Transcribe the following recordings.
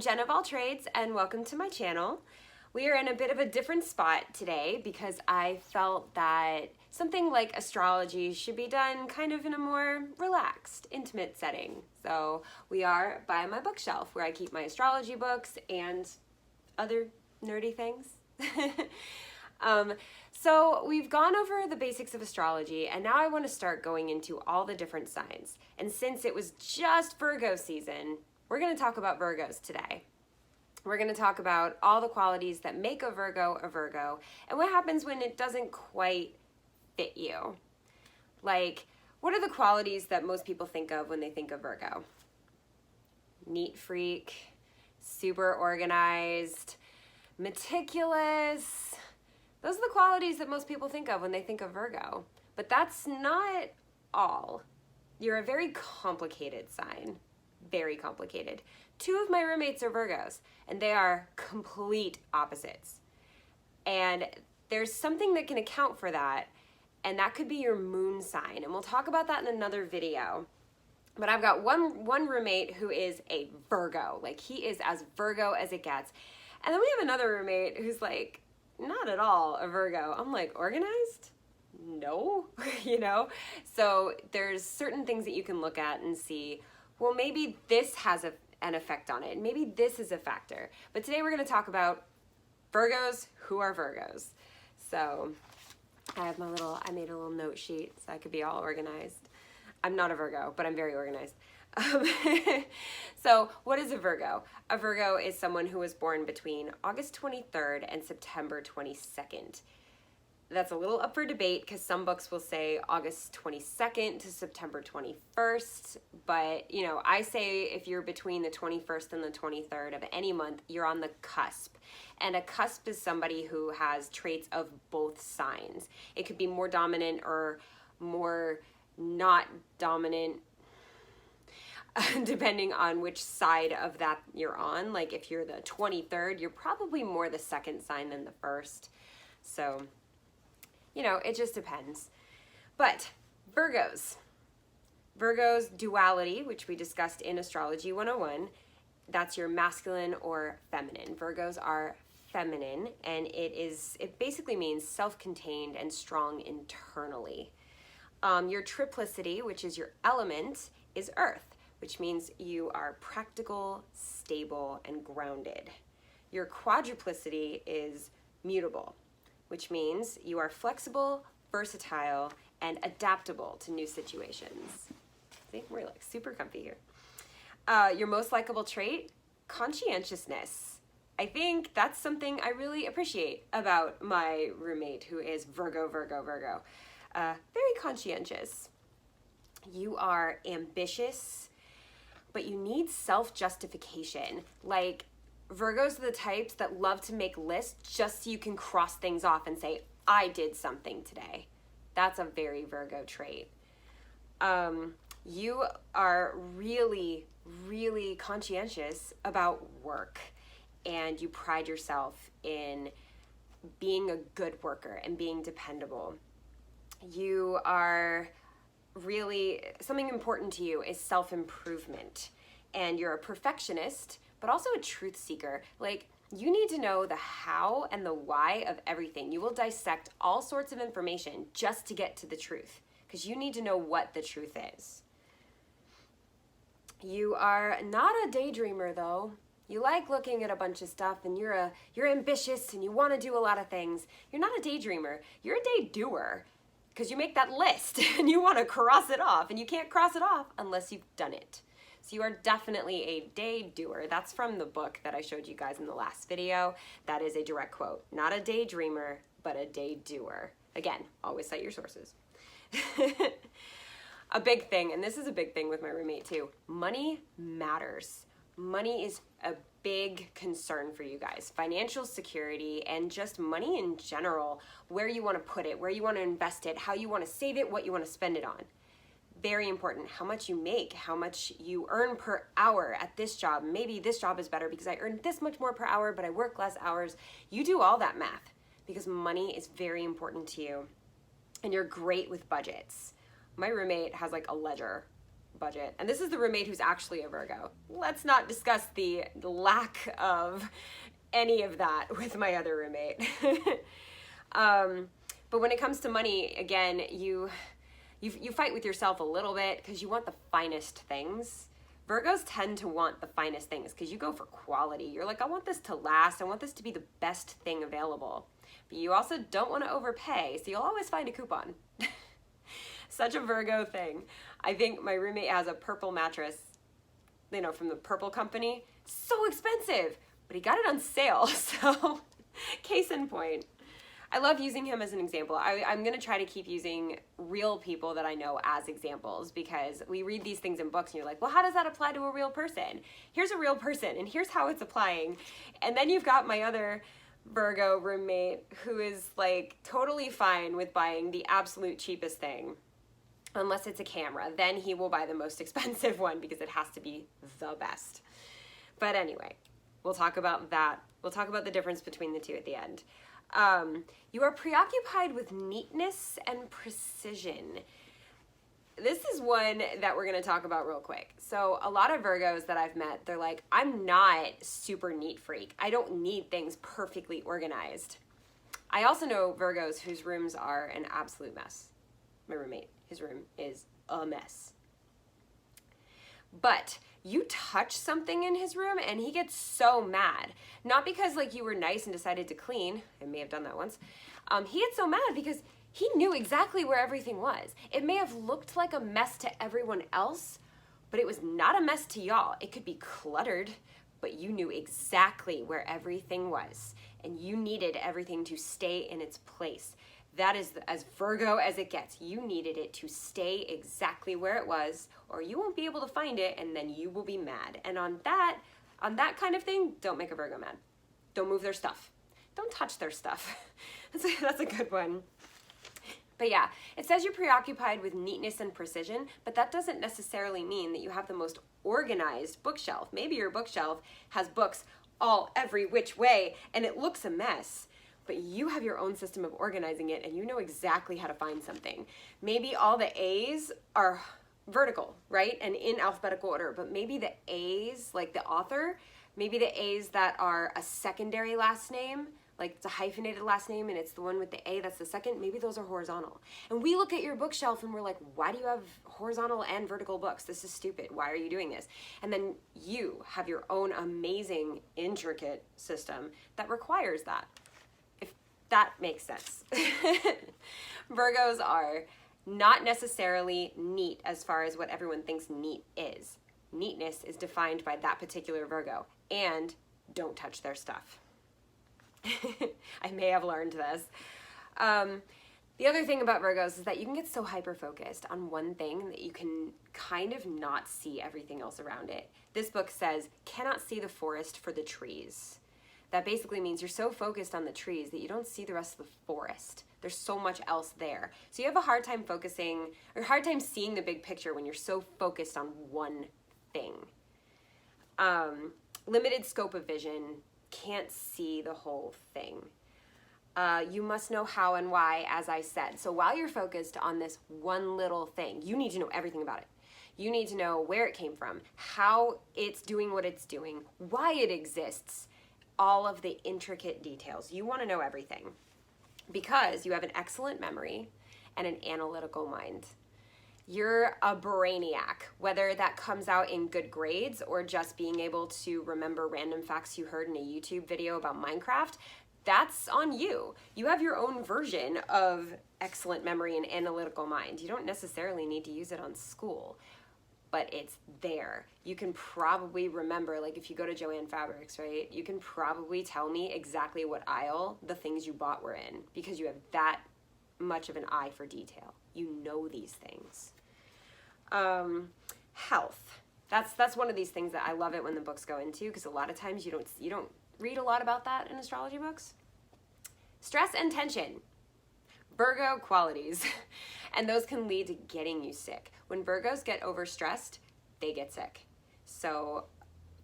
Jen of all trades, and welcome to my channel. We are in a bit of a different spot today because I felt that something like astrology should be done kind of in a more relaxed, intimate setting. So we are by my bookshelf where I keep my astrology books and other nerdy things. So we've gone over the basics of astrology, and now I want to start going into all the different signs. And since it was just Virgo season, we're going to talk about Virgos today. We're going to talk about all the qualities that make a Virgo, and what happens when it doesn't quite fit you. Like, what are the qualities that most people think of when they think of Virgo? Neat freak, super organized, meticulous. Those are the qualities that most people think of when they think of Virgo. But that's not all. You're a very complicated sign. Very complicated. Two of my roommates are Virgos, and they are complete opposites. And there's something that can account for that, and that could be your moon sign. And we'll talk about that in another video. But I've got one roommate who is a Virgo. Like, he is as Virgo as it gets. And then we have another roommate who's like, not at all a Virgo. I'm like, organized? No, you know? So there's certain things that you can look at and see, well, maybe this has an effect on it. Maybe this is a factor. But today we're going to talk about Virgos who are Virgos. So I made a little note sheet so I could be all organized. I'm not a Virgo, but I'm very organized. So what is a Virgo? A Virgo is someone who was born between August 23rd and September 22nd. That's a little up for debate because some books will say August 22nd to September 21st. But, you know, I say if you're between the 21st and the 23rd of any month, you're on the cusp. And a cusp is somebody who has traits of both signs. It could be more dominant or more not dominant, depending on which side of that you're on. Like if you're the 23rd, you're probably more the second sign than the first. So, you know, it just depends. But Virgos duality, which we discussed in Astrology 101, that's your masculine or feminine. Virgos are feminine, and it basically means self-contained and strong internally. Your triplicity, which is your element, is earth, which means you are practical, stable, and grounded. Your quadruplicity is mutable, which means you are flexible, versatile, and adaptable to new situations. See, we're like super comfy here. Your most likable trait, conscientiousness. I think that's something I really appreciate about my roommate who is Virgo. Very conscientious. You are ambitious, but you need self-justification. Like, Virgos are the types that love to make lists just so you can cross things off and say, I did something today. That's a very Virgo trait. You are really, really conscientious about work, and you pride yourself in being a good worker and being dependable. You are really, something important to you is self-improvement, and you're a perfectionist, but also a truth seeker. Like, you need to know the how and the why of everything. You will dissect all sorts of information just to get to the truth, because you need to know what the truth is. You are not a daydreamer, though. You like looking at a bunch of stuff, and you're ambitious, and you want to do a lot of things. You're not a daydreamer. You're a day doer, because you make that list, and you want to cross it off, and you can't cross it off unless you've done it. So you are definitely a day doer. That's from the book that I showed you guys in the last video. That is a direct quote. Not a daydreamer, but a day doer. Again, always cite your sources. A big thing, and this is a big thing with my roommate too, money matters. Money is a big concern for you guys. Financial security and just money in general, where you want to put it, where you want to invest it, how you want to save it, what you want to spend it on. Very important. How much you make, how much you earn per hour at this job. Maybe this job is better because I earn this much more per hour, but I work less hours. You do all that math because money is very important to you, and you're great with budgets. My roommate has like a ledger budget. And this is the roommate who's actually a Virgo. Let's not discuss the lack of any of that with my other roommate. But when it comes to money, again, you fight with yourself a little bit because you want the finest things. Virgos tend to want the finest things because you go for quality. You're like, I want this to last. I want this to be the best thing available. But you also don't want to overpay, so you'll always find a coupon. Such a Virgo thing. I think my roommate has a purple mattress, you know, from the Purple Company. So expensive, but he got it on sale, so case in point. I love using him as an example. I'm going to try to keep using real people that I know as examples because we read these things in books and you're like, well, how does that apply to a real person? Here's a real person and here's how it's applying. And then you've got my other Virgo roommate who is like totally fine with buying the absolute cheapest thing. Unless it's a camera, then he will buy the most expensive one because it has to be the best. But anyway, we'll talk about that. We'll talk about the difference between the two at the end. You are preoccupied with neatness and precision. This is one that we're going to talk about real quick. So a lot of Virgos that I've met, they're like, I'm not super neat freak. I don't need things perfectly organized. I also know Virgos whose rooms are an absolute mess. My roommate, his room is a mess. But you touch something in his room and he gets so mad. Not because like you were nice and decided to clean. I may have done that once. He gets so mad because he knew exactly where everything was. It may have looked like a mess to everyone else, but it was not a mess to y'all. It could be cluttered, but you knew exactly where everything was. And you needed everything to stay in its place. That is as Virgo as it gets. You needed it to stay exactly where it was, or you won't be able to find it, and then you will be mad. And on that kind of thing, don't make a Virgo mad. Don't move their stuff. Don't touch their stuff. That's a good one. But yeah, it says you're preoccupied with neatness and precision, but that doesn't necessarily mean that you have the most organized bookshelf. Maybe your bookshelf has books all every which way, and it looks a mess. But you have your own system of organizing it and you know exactly how to find something. Maybe all the A's are vertical, right? And in alphabetical order, but maybe the A's, like the author, maybe the A's that are a secondary last name, like it's a hyphenated last name and it's the one with the A that's the second, maybe those are horizontal. And we look at your bookshelf and we're like, why do you have horizontal and vertical books? This is stupid. Why are you doing this? And then you have your own amazing, intricate system that requires that. That makes sense. Virgos are not necessarily neat as far as what everyone thinks neat is. Neatness is defined by that particular Virgo. And don't touch their stuff. I may have learned this. The other thing about Virgos is that you can get so hyper-focused on one thing that you can kind of not see everything else around it. This book says, cannot see the forest for the trees. That basically means you're so focused on the trees that you don't see the rest of the forest. There's so much else there. So you have a hard time focusing, or hard time seeing the big picture when you're so focused on one thing. Limited scope of vision, can't see the whole thing. You must know how and why, as I said. So while you're focused on this one little thing, you need to know everything about it. You need to know where it came from, how it's doing what it's doing, why it exists, all of the intricate details. You want to know everything because you have an excellent memory and an analytical mind. You're a brainiac, whether that comes out in good grades or just being able to remember random facts you heard in a YouTube video about Minecraft. That's on you. You have your own version of excellent memory and analytical mind. You don't necessarily need to use it on school, but it's there. You can probably remember, like if you go to Joann Fabrics, right? You can probably tell me exactly what aisle the things you bought were in because you have that much of an eye for detail. You know these things. Health. That's one of these things that I love it when the books go into because a lot of times you don't read a lot about that in astrology books. Stress and tension. Virgo qualities. And those can lead to getting you sick. When Virgos get overstressed, they get sick. So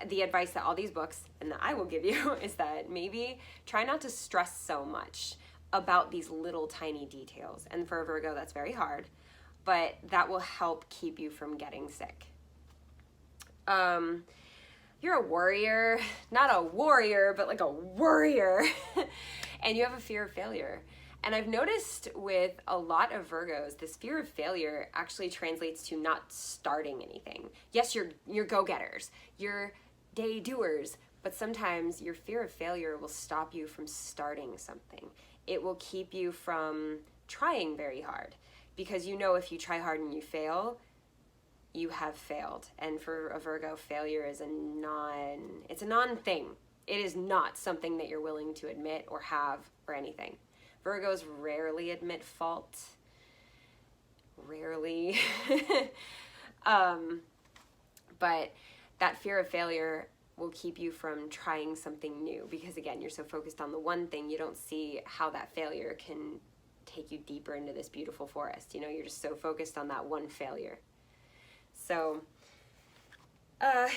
the advice that all these books and that I will give you is that maybe try not to stress so much about these little tiny details. And for a Virgo, that's very hard. but that will help keep you from getting sick. You're a warrior, not a warrior, but like a worrier, and you have a fear of failure. And I've noticed with a lot of Virgos, this fear of failure actually translates to not starting anything. Yes, you're go-getters, you're day doers, but sometimes your fear of failure will stop you from starting something. It will keep you from trying very hard, because you know if you try hard and you fail, you have failed. And for a Virgo, failure is it's a non-thing. It is not something that you're willing to admit or have or anything. Virgos rarely admit fault. Rarely. But that fear of failure will keep you from trying something new, because again, you're so focused on the one thing, you don't see how that failure can take you deeper into this beautiful forest. You know, you're just so focused on that one failure. So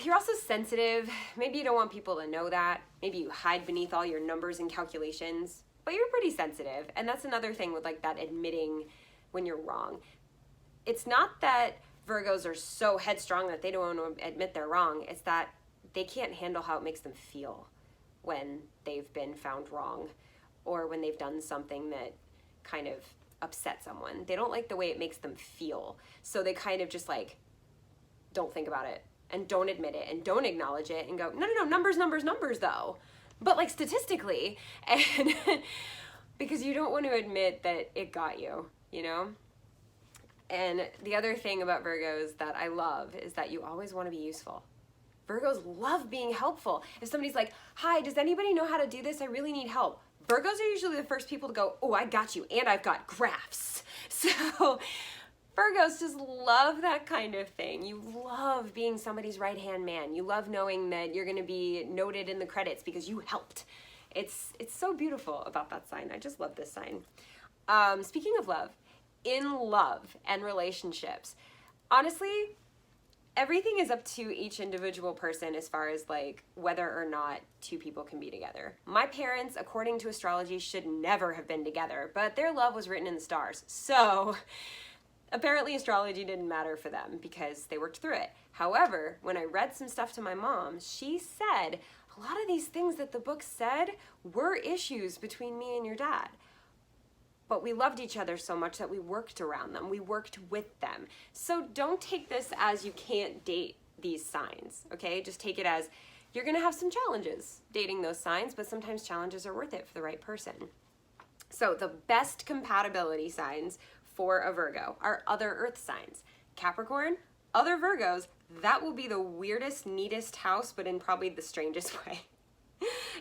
you're also sensitive. Maybe you don't want people to know that. Maybe you hide beneath all your numbers and calculations, but you're pretty sensitive. And that's another thing with like that admitting when you're wrong. It's not that Virgos are so headstrong that they don't want to admit they're wrong. It's that they can't handle how it makes them feel when they've been found wrong, or when they've done something that kind of upset someone. They don't like the way it makes them feel. So they kind of just like don't think about it and don't admit it and don't acknowledge it and go, no, numbers though. But like statistically, and because you don't want to admit that it got you, you know? And the other thing about Virgos that I love is that you always want to be useful. Virgos love being helpful. If somebody's like, hi, does anybody know how to do this? I really need help. Virgos are usually the first people to go, oh, I got you, and I've got graphs. So Virgos just love that kind of thing. You love being somebody's right-hand man. You love knowing that you're going to be noted in the credits because you helped. It's so beautiful about that sign. I just love this sign. Speaking of love, in love and relationships, honestly, everything is up to each individual person as far as like whether or not two people can be together. My parents, according to astrology, should never have been together, but their love was written in the stars. So apparently astrology didn't matter for them because they worked through it. However, when I read some stuff to my mom, she said a lot of these things that the book said were issues between me and your dad. But we loved each other so much that we worked around them. We worked with them. So don't take this as you can't date these signs, okay? Just take it as you're gonna have some challenges dating those signs, but sometimes challenges are worth it for the right person. So the best compatibility signs for a Virgo are other earth signs. Capricorn, other Virgos, that will be the weirdest, neatest house, but in probably the strangest way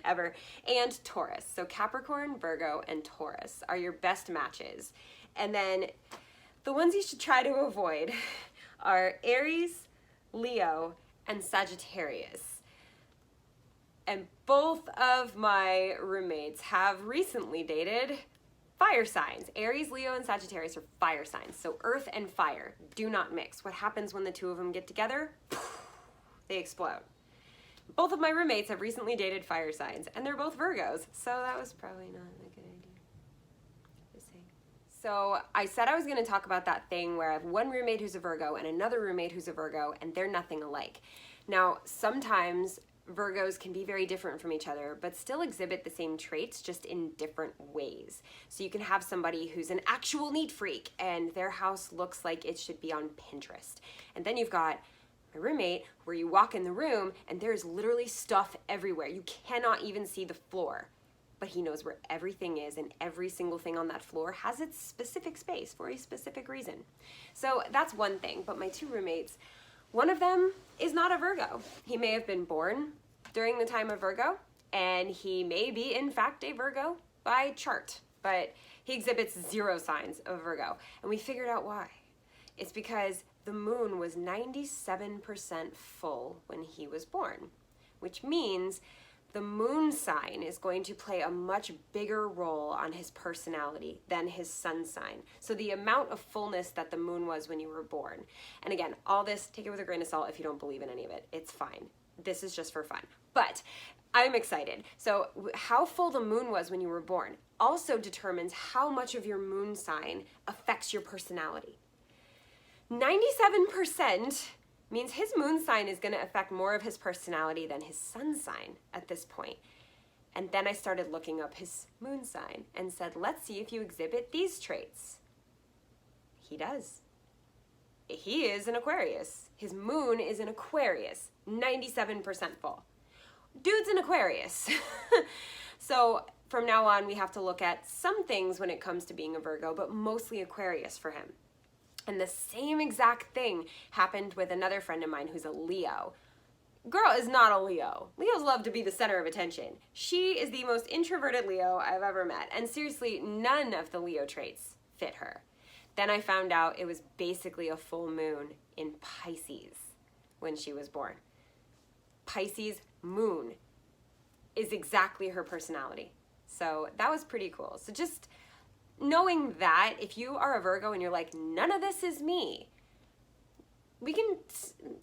ever. And Taurus. So Capricorn, Virgo, and Taurus are your best matches. And then the ones you should try to avoid are Aries, Leo, and Sagittarius. And both of my roommates have recently dated fire signs. Aries, Leo, and Sagittarius are fire signs. So earth and fire do not mix. What happens when the two of them get together? They explode. Both of my roommates have recently dated fire signs, and they're both Virgos, so that was probably not a good idea. Just saying. So I said I was going to talk about that thing where I have one roommate who's a Virgo and another roommate who's a Virgo, and they're nothing alike. Now, sometimes Virgos can be very different from each other, but still exhibit the same traits, just in different ways. So you can have somebody who's an actual neat freak, and their house looks like it should be on Pinterest. And then you've got my roommate, where you walk in the room and there's literally stuff everywhere. You cannot even see the floor, but he knows where everything is, and every single thing on that floor has its specific space for a specific reason. So that's one thing, but my two roommates, one of them is not a Virgo. He may have been born during the time of Virgo, and he may be in fact a Virgo by chart, but he exhibits 0 signs of Virgo, and we figured out why. It's because the moon was 97% full when he was born, which means the moon sign is going to play a much bigger role on his personality than his sun sign. So the amount of fullness that the moon was when you were born. And again, all this, take it with a grain of salt if you don't believe in any of it. It's fine. This is just for fun. But I'm excited. So how full the moon was when you were born also determines how much of your moon sign affects your personality. 97% means his moon sign is going to affect more of his personality than his sun sign at this point. And then I started looking up his moon sign and said, let's see if you exhibit these traits. He does. He is an Aquarius. His moon is an Aquarius, 97% full. Dude's an Aquarius. So from now on, we have to look at some things when it comes to being a Virgo, but mostly Aquarius for him. And the same exact thing happened with another friend of mine who's a Leo. Girl is not a Leo. Leos love to be the center of attention. She is the most introverted Leo I've ever met. And seriously, none of the Leo traits fit her. Then I found out it was basically a full moon in Pisces when she was born. Pisces moon is exactly her personality. So that was pretty cool. So just knowing that, if you are a Virgo and you're like, none of this is me, we can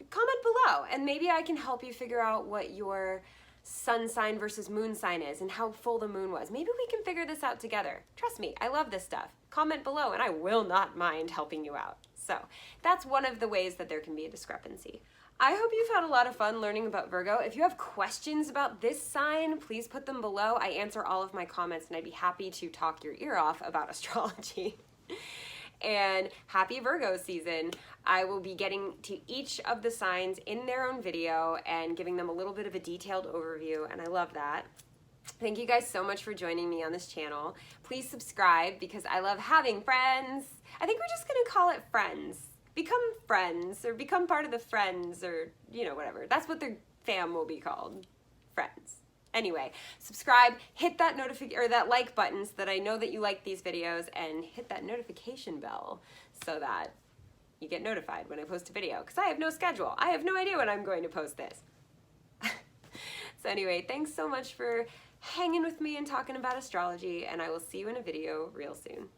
comment below and maybe I can help you figure out what your sun sign versus moon sign is and how full the moon was. Maybe we can figure this out together. Trust me, I love this stuff. Comment below and I will not mind helping you out. So that's one of the ways that there can be a discrepancy. I hope you've had a lot of fun learning about Virgo. If you have questions about this sign, please put them below. I answer all of my comments and I'd be happy to talk your ear off about astrology. And happy Virgo season. I will be getting to each of the signs in their own video and giving them a little bit of a detailed overview, and I love that. Thank you guys so much for joining me on this channel. Please subscribe because I love having friends. I think we're just gonna call it friends. Become friends or become part of the friends or, you know, whatever. That's what their fam will be called. Friends. Anyway, subscribe, hit that that like button so that I know that you like these videos, and hit that notification bell so that you get notified when I post a video, because I have no schedule. I have no idea when I'm going to post this. So anyway, thanks so much for hanging with me and talking about astrology, and I will see you in a video real soon.